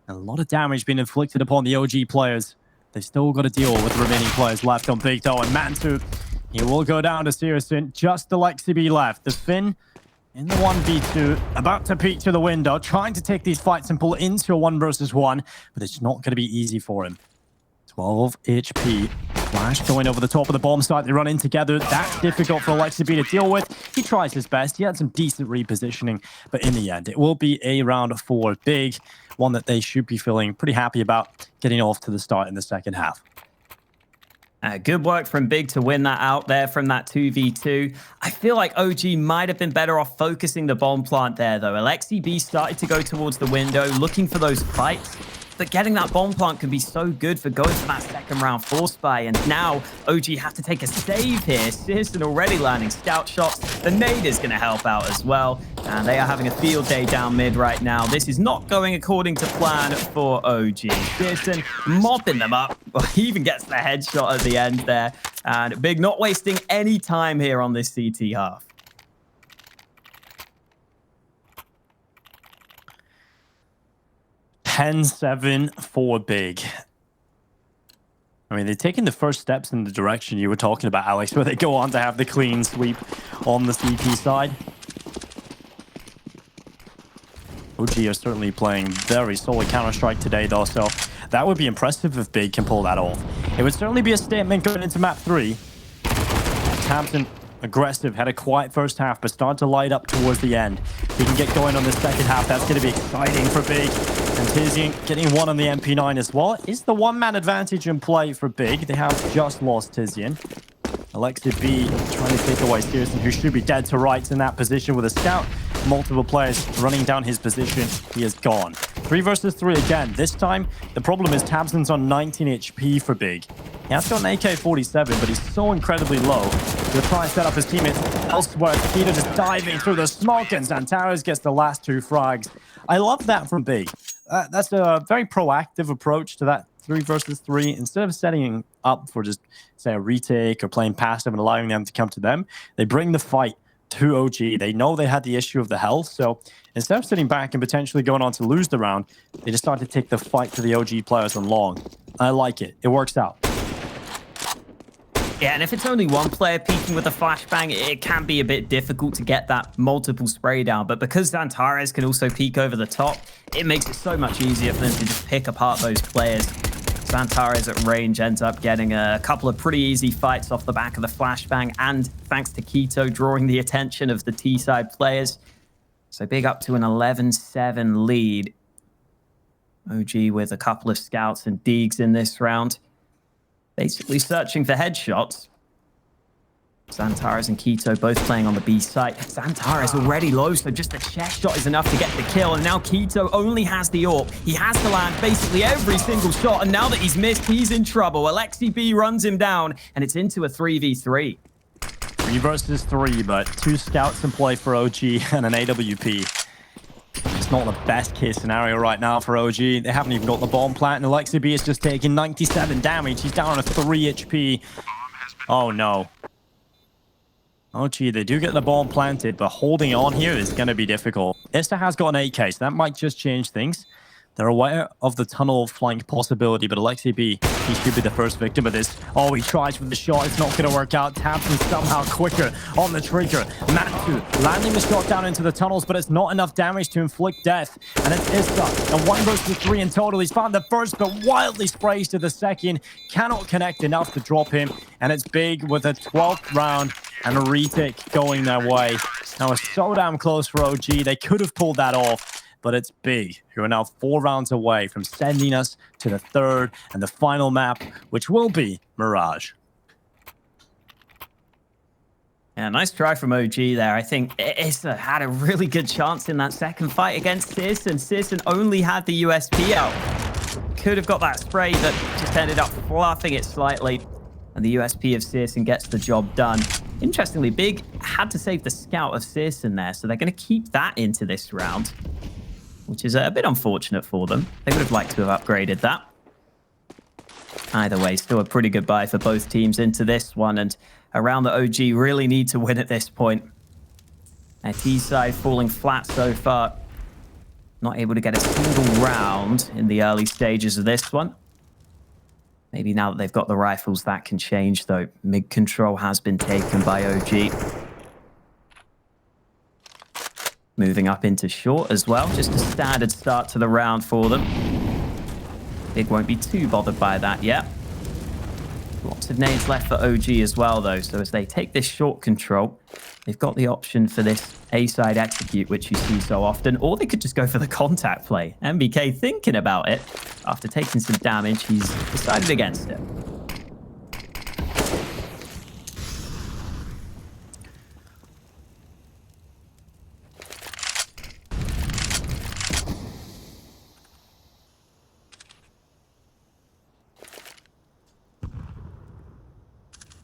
And a lot of damage being inflicted upon the OG players. They've still got to deal with the remaining players left on Big Toe, and Mantu, he will go down to Searson. Just Alexi B left. The Finn in the 1v2, about to peek to the window, trying to take these fights and pull into a 1 versus 1, but it's not going to be easy for him. 12 HP. Flash going over the top of the bomb site. They run in together. That's difficult for Alexi B to deal with. He tries his best. He had some decent repositioning, but in the end, it will be a round for Big. One that they should be feeling pretty happy about getting off to the start in the second half. Good work from Big to win that out there from that 2v2. I feel like OG might have been better off focusing the bomb plant there, though. Alexi B started to go towards the window, looking for those fights. But getting that bomb plant can be so good for going for that second round force buy. And now OG have to take a save here. Searson already landing scout shots. The nade is going to help out as well. And they are having a field day down mid right now. This is not going according to plan for OG. Searson mopping them up. He even gets the headshot at the end there. And Big not wasting any time here on this CT half. 10-7 for Big. I mean, they're taking the first steps in the direction you were talking about, Alex, where they go on to have the clean sweep on the CT side. OG are certainly playing very solid Counter-Strike today, though, so that would be impressive if Big can pull that off. It would certainly be a statement going into map 3. Hampton, aggressive, had a quiet first half, but started to light up towards the end. He can get going on the second half. That's going to be exciting for Big. And Tizian getting 1 on the MP9 as well. Is the 1-man advantage in play for Big? They have just lost Tizian. Alexi B trying to take away Searson, who should be dead to rights in that position with a scout. Multiple players running down his position. He is gone. 3 versus 3 again. This time, the problem is Tabson's on 19 HP for Big. He has got an AK-47, but he's so incredibly low. He'll try and set up his teammates elsewhere. Peter just diving through the smoke, and Zantares gets the last 2 frags. I love that from Big. That's a very proactive approach to that 3 versus 3. Instead of setting up for just, say, a retake or playing passive and allowing them to come to them, they bring the fight to OG. They know they had the issue of the health, so instead of sitting back and potentially going on to lose the round, they decided to take the fight to the OG players on long. I like it. It works out. Yeah, and if it's only one player peeking with a flashbang, it can be a bit difficult to get that multiple spray down. But because Zantares can also peek over the top, it makes it so much easier for them to just pick apart those players. Zantares at range ends up getting a couple of pretty easy fights off the back of the flashbang, and thanks to Keto drawing the attention of the T-side players. So big up to an 11-7 lead. OG with a couple of scouts and Deegs in this round. Basically searching for headshots. Zantares and Keto both playing on the B site. Zantares already low, so just a chest shot is enough to get the kill. And now Keto only has the AWP. He has to land basically every single shot. And now that he's missed, he's in trouble. Alexi B runs him down, and it's into a 3v3. 3 versus 3, but 2 scouts in play for OG and an AWP. It's not the best case scenario right now for OG. They haven't even got the bomb plant, and Alexi B is just taking 97 damage. He's down on a 3 HP. Oh no. OG, they do get the bomb planted, but holding on here is going to be difficult. Ista has got an AK, so that might just change things. They're aware of the tunnel flank possibility, but Alexi B, he should be the first victim of this. Oh, he tries for the shot. It's not going to work out. Taps him somehow quicker on the trigger. Mantu landing the shot down into the tunnels, but it's not enough damage to inflict death. And it's Ista. And 1 versus 3 in total. He's found the first, but wildly sprays to the second. Cannot connect enough to drop him. And it's big with a 12th round and a retake going their way. That was so damn close for OG. They could have pulled that off. But it's big, who are now 4 rounds away from sending us to the 3rd and the final map, which will be Mirage. Yeah, nice try from OG there. I think Issa had a really good chance in that second fight against Searson. Searson only had the USP out. Could have got that spray, but just ended up fluffing it slightly. And the USP of Searson gets the job done. Interestingly, Big had to save the scout of Searson there, so they're going to keep that into this round, which is a bit unfortunate for them. They would have liked to have upgraded that. Either way, still a pretty good buy for both teams into this one, and a round that OG really need to win at this point. Their T-side falling flat so far. Not able to get a single round in the early stages of this one. Maybe now that they've got the rifles, that can change, though. Mid control has been taken by OG. Moving up into short as well. Just a standard start to the round for them. Big won't be too bothered by that yet. Lots of nades left for OG as well, though. So as they take this short control, they've got the option for this A-side execute, which you see so often. Or they could just go for the contact play. MBK thinking about it. After taking some damage, he's decided against it.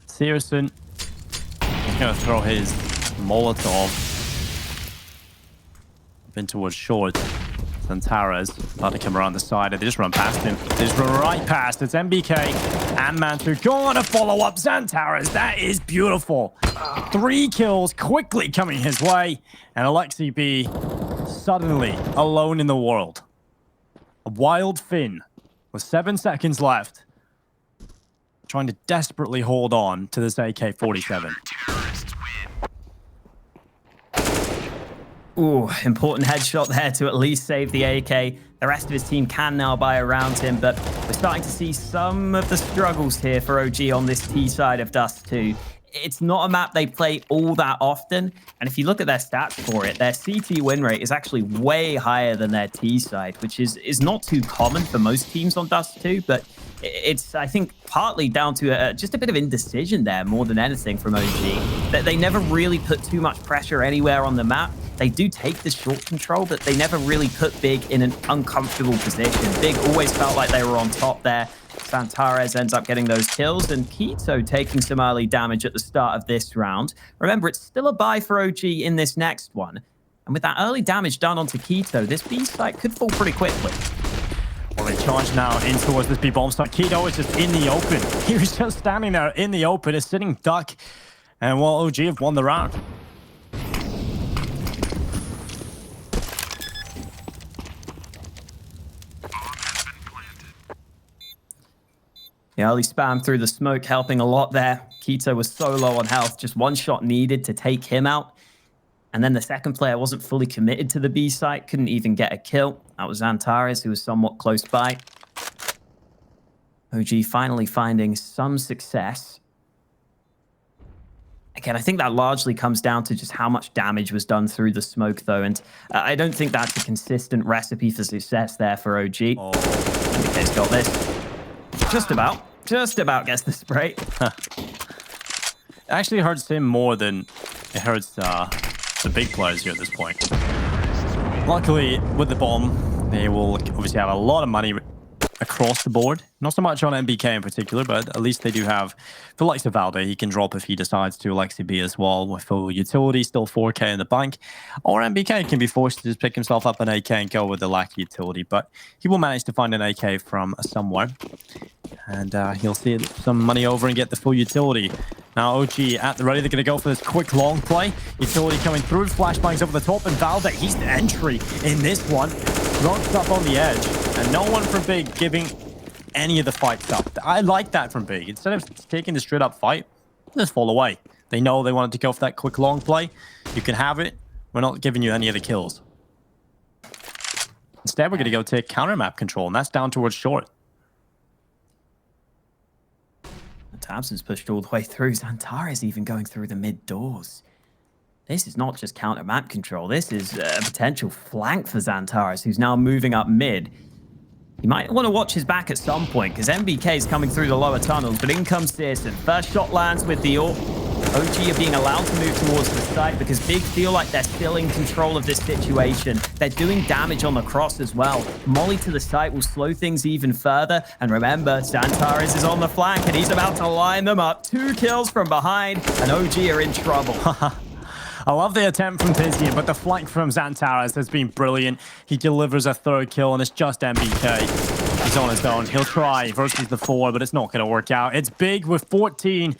Searson is going to throw his Molotov up in towards short. Zantares about to come around the side. They just run past him. They just run right past. It's MBK and Mantu going to follow up Zantares. That is beautiful. 3 kills quickly coming his way. And Alexi B suddenly alone in the world. A wild Finn with 7 seconds left, trying to desperately hold on to this AK-47. Ooh, important headshot there to at least save the AK. The rest of his team can now buy around him, but we're starting to see some of the struggles here for OG on this T side of Dust 2. It's not a map they play all that often, and if you look at their stats for it, their CT win rate is actually way higher than their T side, which is not too common for most teams on Dust 2, but it's, I think, partly down to just a bit of indecision there more than anything from OG. That they never really put too much pressure anywhere on the map. They do take the short control, but they never really put Big in an uncomfortable position. Big always felt like they were on top there. Zantares ends up getting those kills, and Keto taking some early damage at the start of this round. Remember, it's still a buy for OG in this next one. And with that early damage done onto Keto, this B site could fall pretty quickly. Well, they charge now in towards this B bomb site. Keto is just in the open. He was just standing there in the open, a sitting duck. And well, OG have won the round. The early spam through the smoke helping a lot there. Keto was so low on health, just 1 shot needed to take him out. And then the second player wasn't fully committed to the B site, couldn't even get a kill. That was Zantares, who was somewhat close by. OG finally finding some success. Again, I think that largely comes down to just how much damage was done through the smoke, though, and I don't think that's a consistent recipe for success there for OG. Oh. MBK's got this. Just about gets the spray. It actually hurts him more than it hurts the big players here at this point. Luckily, with the bomb, they will obviously have a lot of money across the board. Not so much on MBK in particular, but at least they do have the likes of Valde. He can drop if he decides to, Alexi B as well, with full utility, still 4k in the bank. Or MBK can be forced to just pick himself up an AK and go with the lack of utility, but he will manage to find an AK from somewhere. And he'll see some money over and get the full utility. Now OG at the ready, they're going to go for this quick long play. Utility coming through, flashbangs over the top, and Valde, he's the entry in this one. Drops up on the edge, and no one from Big giving any of the fights up. I like that from Big. Instead of taking the straight up fight, just fall away. They know they wanted to go for that quick long play. You can have it. We're not giving you any of the kills. Instead, we're going to go take counter map control, and that's down towards short. Tabson's pushed all the way through. Xantares even going through the mid doors. This is not just counter map control. This is a potential flank for Xantares, who's now moving up mid. He might want to watch his back at some point, because MBK is coming through the lower tunnels, but in comes Searson. First shot lands with the AWP. OG are being allowed to move towards the site because Big feel like they're still in control of this situation. They're doing damage on the cross as well. Molly to the site will slow things even further. And remember, Xantares is on the flank and he's about to line them up. 2 kills from behind, and OG are in trouble. I love the attempt from Tizian, but the flank from Xantares has been brilliant. He delivers a 3rd kill, and it's just MBK. He's on his own. He'll try versus the 4, but it's not going to work out. It's Big with 14.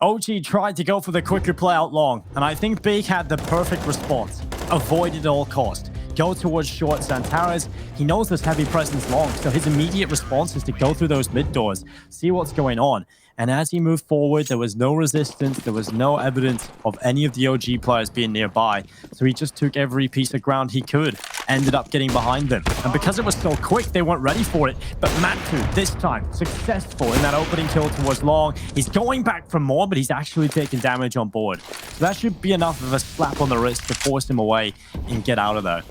OG tried to go for the quicker play out long, and I think Big had the perfect response. Avoid it at all cost. Go towards short. Xantares, he knows there's heavy presence long, so his immediate response is to go through those mid doors, see what's going on. And as he moved forward, there was no resistance, there was no evidence of any of the OG players being nearby. So he just took every piece of ground he could, ended up getting behind them. And because it was so quick, they weren't ready for it. But Mantu, this time, successful in that opening kill towards long. He's going back for more, but he's actually taking damage on board. So that should be enough of a slap on the wrist to force him away and get out of there.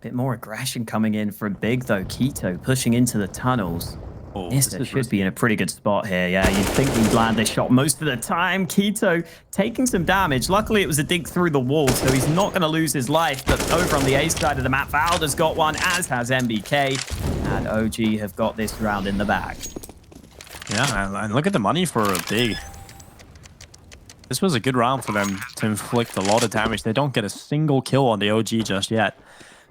Bit more aggression coming in from Big, though. Keto pushing into the tunnels. Oh, Nista should be in a pretty good spot here. Yeah, you'd think he'd land this shot most of the time. Keto taking some damage. Luckily, it was a dig through the wall, so he's not going to lose his life. But over on the A side of the map, Valda's got one, as has MBK. And OG have got this round in the bag. Yeah, and look at the money for a Big. This was a good round for them to inflict a lot of damage. They don't get a single kill on the OG just yet.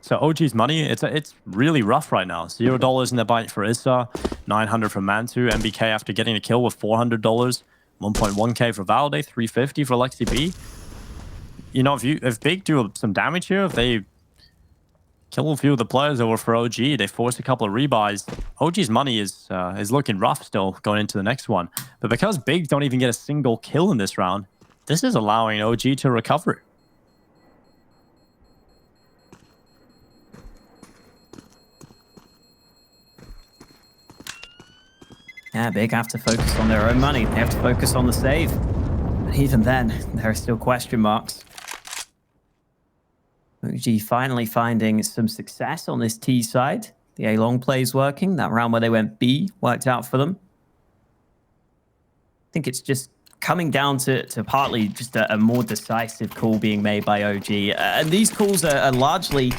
So OG's money, it's really rough right now. $0 in the bank for Issa, 900 from Mantu, MBK after getting a kill with $400, 1.1k for Valde, 350 for Alexi B. You know, if Big do some damage here, if they kill a few of the players over for OG, they force a couple of rebuys. OG's money is looking rough still going into the next one. But because Big don't even get a single kill in this round, this is allowing OG to recover. Yeah, Big have to focus on their own money. They have to focus on the save. But even then, there are still question marks. OG finally finding some success on this T side. The A long play is working. That round where they went B worked out for them. I think it's just coming down to partly just a more decisive call being made by OG. And these calls are largely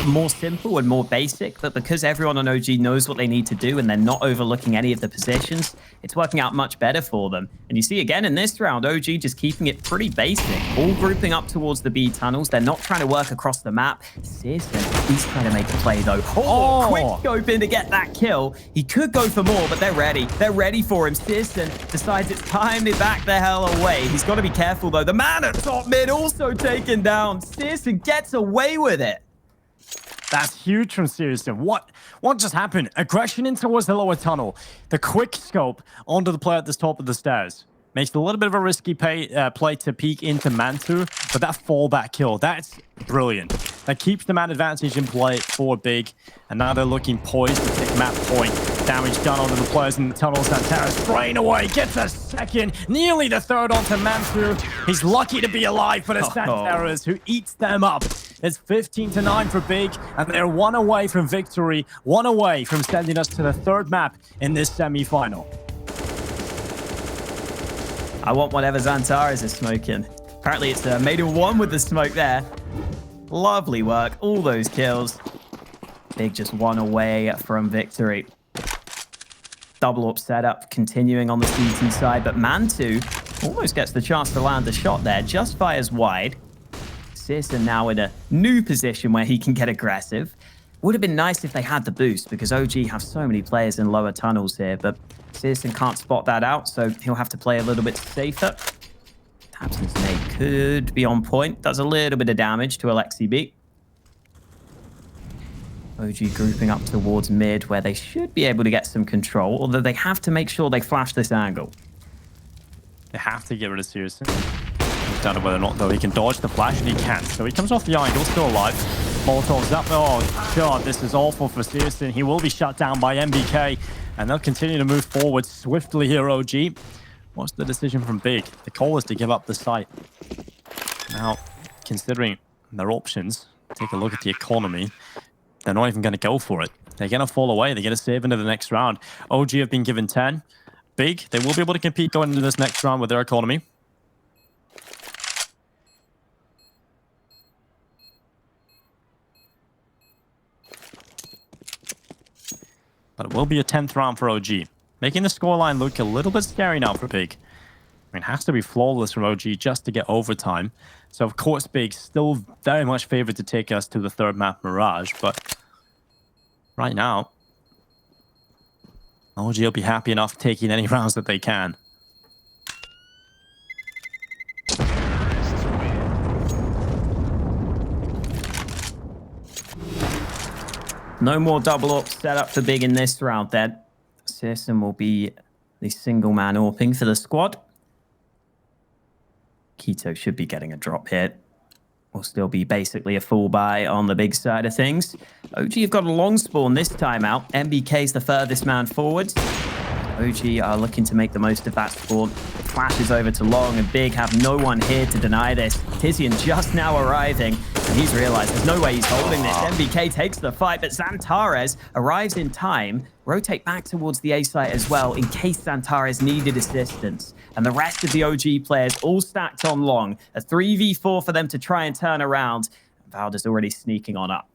more simple and more basic, but because everyone on OG knows what they need to do and they're not overlooking any of the positions, it's working out much better for them. And you see again in this round, OG just keeping it pretty basic, all grouping up towards the B tunnels. They're not trying to work across the map. Searson, he's trying to make a play though. Oh, quick scope in to get that kill. He could go for more, but they're ready. They're ready for him. Searson decides it's time to back the hell away. He's got to be careful though. The man at top mid also taken down. Searson gets away with it. That's huge from Searson. What just happened? Aggression in towards the lower tunnel. The quick scope onto the player at the top of the stairs. Makes it a little bit of a risky play to peek into Mantu, but that fallback kill, that's brilliant. That keeps the man advantage in play for Big. And now they're looking poised to take map point. Damage done onto the players in the tunnels. Santara spraying away, gets a second, nearly the third onto Mansu. He's lucky to be alive for the Santaras, who eats them up. It's 15-9 for Big, and they're one away from victory, one away from sending us to the third map in this semi-final. I want whatever Xantares is smoking. Apparently it's Maiden 1 with the smoke there. Lovely work, all those kills. Big just one away from victory. Double up setup continuing on the CT side, but Mantu almost gets the chance to land a shot there, just fires wide. Searson now in a new position where he can get aggressive. Would have been nice if they had the boost, because OG have so many players in lower tunnels here, but Searson can't spot that out, so he'll have to play a little bit safer. Tabson's nade could be on point, does a little bit of damage to Alexi B. OG grouping up towards mid, where they should be able to get some control, although they have to make sure they flash this angle. They have to get rid of Searson. Down to whether or not, though, he can dodge the flash, and he can. So he comes off the angle, still alive. Molotov's up. Oh, God, this is awful for Searson. He will be shut down by MBK, and they'll continue to move forward swiftly here, OG. What's the decision from Big? The call is to give up the site. Now, considering their options, take a look at the economy. They're not even going to go for it. They're going to fall away. They're going to save into the next round. OG have been given 10. Big, they will be able to compete going into this next round with their economy. But it will be a 10th round for OG, making the scoreline look a little bit scary now for Big. I mean, it has to be flawless from OG just to get overtime. So, of course, Big still very much favored to take us to the third map, Mirage. But right now, OG will be happy enough taking any rounds that they can. No more double up set up for Big in this round then. Searson will be the single man AWPing for the squad. Keto should be getting a drop hit. Will still be basically a full buy on the Big side of things. OG have got a long spawn this time out. MBK's the furthest man forward. OG are looking to make the most of that spawn. It flashes over to long, and Big have no one here to deny this. Tizian just now arriving, and he's realized there's no way he's holding this. MBK takes the fight, but Xantares arrives in time. Rotate back towards the A site as well in case Xantares needed assistance. And the rest of the OG players all stacked on long. A 3v4 for them to try and turn around. Valda's already sneaking on up.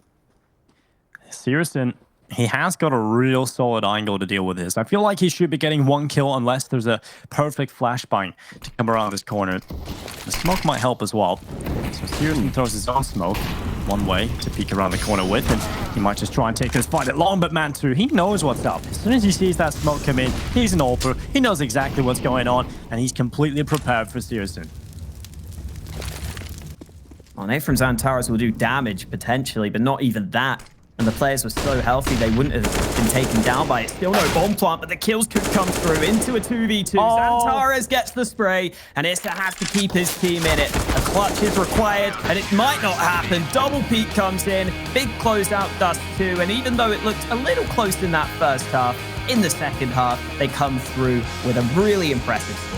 Searson, he has got a real solid angle to deal with this. I feel like he should be getting one kill unless there's a perfect flashbang to come around this corner. The smoke might help as well. So Searson throws his own smoke one way to peek around the corner with, and he might just try and take this fight at long, but Mansu, he knows what's up. As soon as he sees that smoke come in, he's an AWPer, he knows exactly what's going on, and he's completely prepared for Searson. Well, Nate from Xantares will do damage potentially, but not even that. And the players were so healthy, they wouldn't have been taken down by it. Still no bomb plant, but the kills could come through into a 2v2. Xantares gets the spray, and Issa has to keep his team in it. A clutch is required, and it might not happen. Double peak comes in, big closeout does too, and even though it looked a little close in that first half, in the second half, they come through with a really impressive score.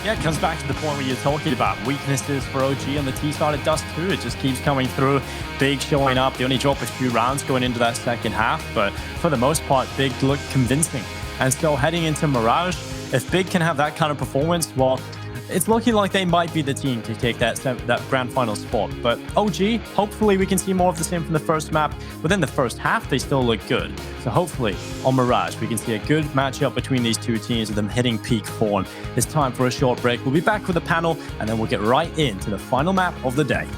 Yeah, it comes back to the point where you're talking about weaknesses for OG on the T side. It does too. It just keeps coming through. Big showing up. They only drop a few rounds going into that second half, but for the most part, Big looked convincing. And so heading into Mirage, if Big can have that kind of performance, well, it's looking like they might be the team to take that grand final spot. But OG, hopefully we can see more of the same from the first map. Within the first half, they still look good. So hopefully on Mirage, we can see a good matchup between these two teams with them hitting peak form. It's time for a short break. We'll be back with the panel, and then we'll get right into the final map of the day.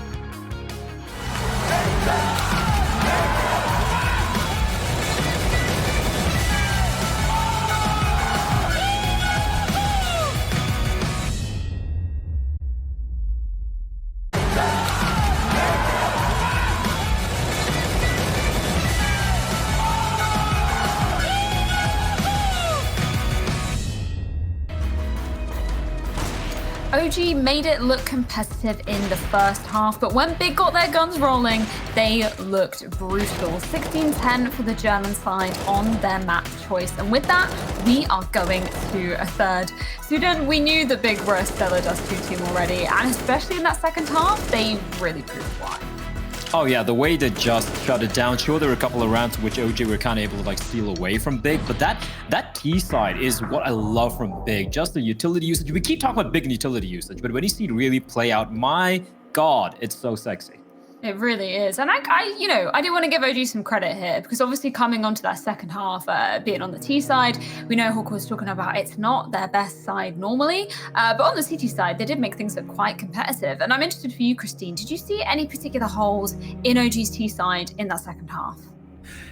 OG made it look competitive in the first half, but when Big got their guns rolling, they looked brutal. 16-10 for the German side on their map choice. And with that, we are going to a third. Sudan, we knew that Big were a stellar Dust 2 team already, and especially in that second half, they really proved why. Oh yeah, the way they just shut it down. Sure, there were a couple of rounds in which OG were kind of able to like steal away from Big, but that T side is what I love from Big. Just the utility usage. We keep talking about Big and utility usage, but when you see it really play out, my God, it's so sexy. It really is. And I do want to give OG some credit here because obviously coming onto that second half, being on the T side, we know Hawk was talking about it's not their best side normally, but on the CT side, they did make things look quite competitive. And I'm interested for you, Christine, did you see any particular holes in OG's T side in that second half?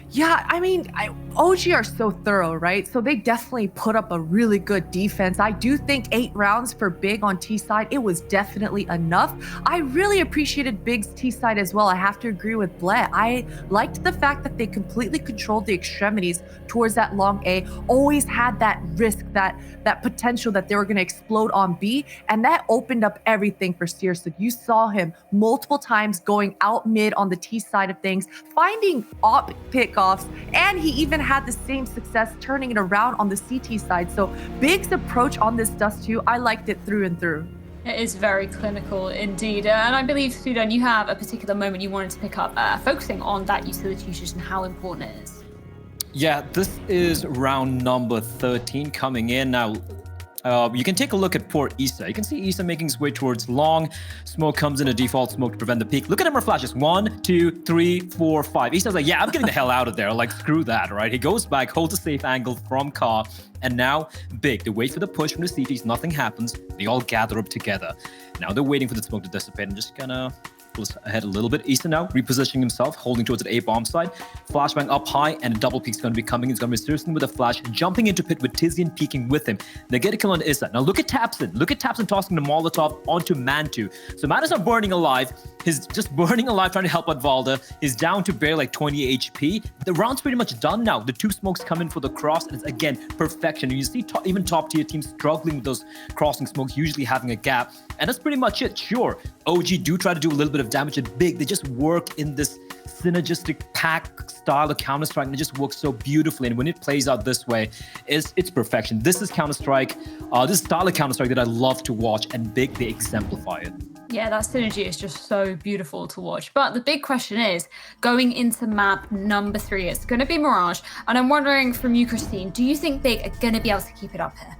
Yeah, I mean, OG are so thorough, right? So they definitely put up a really good defense. I do think 8 rounds for Big on T side, it was definitely enough. I really appreciated Big's T side as well. I have to agree with Blett. I liked the fact that they completely controlled the extremities towards that long A, always had that risk, that potential that they were going to explode on B, and that opened up everything for Searson. You saw him multiple times going out mid on the T side of things, finding op pickoffs, and he even had the same success turning it around on the CT side. So Big's approach on this Dust 2, I liked it through and through. It is very clinical indeed. And I believe, Sudan, you have a particular moment you wanted to pick up, focusing on that utility usage and how important it is. Yeah, this is round number 13 coming in now. You can take a look at poor Issa. You can see Issa making his way towards long. Smoke comes in, a default smoke to prevent the peak. Look at number of flashes. 1, 2, 3, 4, 5. Issa's like, yeah, I'm getting the hell out of there. Like, screw that, right? He goes back, holds a safe angle from Car, and now Big. They wait for the push from the CTs. Nothing happens. They all gather up together. Now they're waiting for the smoke to dissipate and just gonna ahead a little bit. Issa now repositioning himself, holding towards an A bomb side. Flashbang up high, and a double peek's going to be coming. It's going to be Searson with a flash, jumping into pit with Tizian peeking with him. They get a kill on Issa. Now look at Tapson. Look at Tapson tossing the Molotov onto Mantu. So Mantu's not burning alive. He's just burning alive, trying to help out Valda. He's down to barely like 20 HP. The round's pretty much done now. The 2 smokes come in for the cross, and it's again perfection. And you see even top tier teams struggling with those crossing smokes, usually having a gap. And that's pretty much it. Sure, OG do try to do a little bit of damage at Big. They just work in this synergistic pack style of Counter-Strike, and it just works so beautifully. And when it plays out this way, it's perfection. This is Counter-Strike, this style of Counter-Strike that I love to watch, and Big, they exemplify it. Yeah, that synergy is just so beautiful to watch. But the big question is, going into map number 3, it's going to be Mirage. And I'm wondering from you, Christine, do you think Big are going to be able to keep it up here?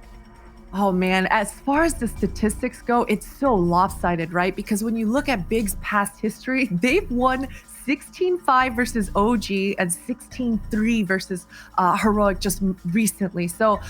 Oh man, as far as the statistics go, it's so lopsided, right? Because when you look at Big's past history, they've won 16-5 versus OG and 16-3 versus Heroic just recently. So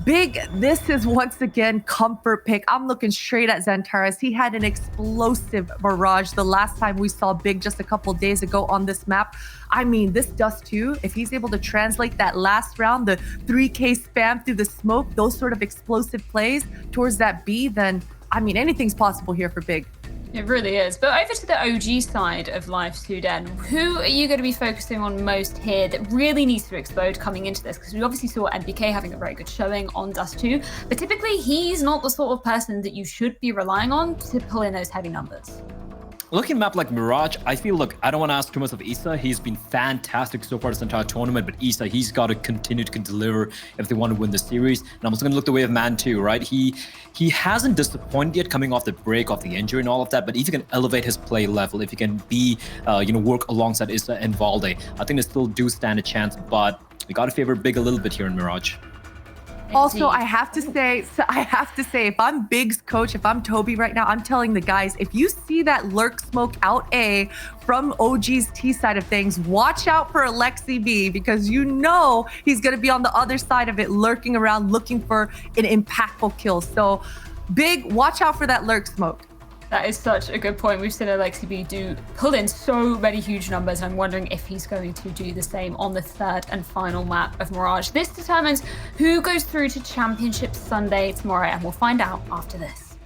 Big, this is once again comfort pick. I'm looking straight at Xantares. He had an explosive Mirage the last time we saw Big just a couple days ago on this map. I mean, this Dust 2, if he's able to translate that last round, the 3K spam through the smoke, those sort of explosive plays towards that B, then, I mean, anything's possible here for Big. It really is. But over to the OG side of life, Sudan, who are you going to be focusing on most here that really needs to explode coming into this? Because we obviously saw MBK having a very good showing on Dust 2, but typically he's not the sort of person that you should be relying on to pull in those heavy numbers. Looking at a map like Mirage, I feel, look, I don't want to ask too much of Issa. He's been fantastic so far this entire tournament, but Issa, he's got to continue to deliver if they want to win the series. And I'm also going to look the way of Mantu, right? He hasn't disappointed yet coming off the break, off the injury and all of that, but if he can elevate his play level, if he can be, work alongside Issa and Valde, I think they still do stand a chance, but we got to favor Big a little bit here in Mirage. Also, I have to say, if I'm Big's coach, if I'm Toby right now, I'm telling the guys, if you see that lurk smoke out A from OG's T side of things, watch out for Alexi B, because you know he's going to be on the other side of it, lurking around, looking for an impactful kill. So Big, watch out for that lurk smoke. That is such a good point. We've seen Alexi B do pull in so many huge numbers, and I'm wondering if he's going to do the same on the 3rd and final map of Mirage. This determines who goes through to Championship Sunday tomorrow, and we'll find out after this.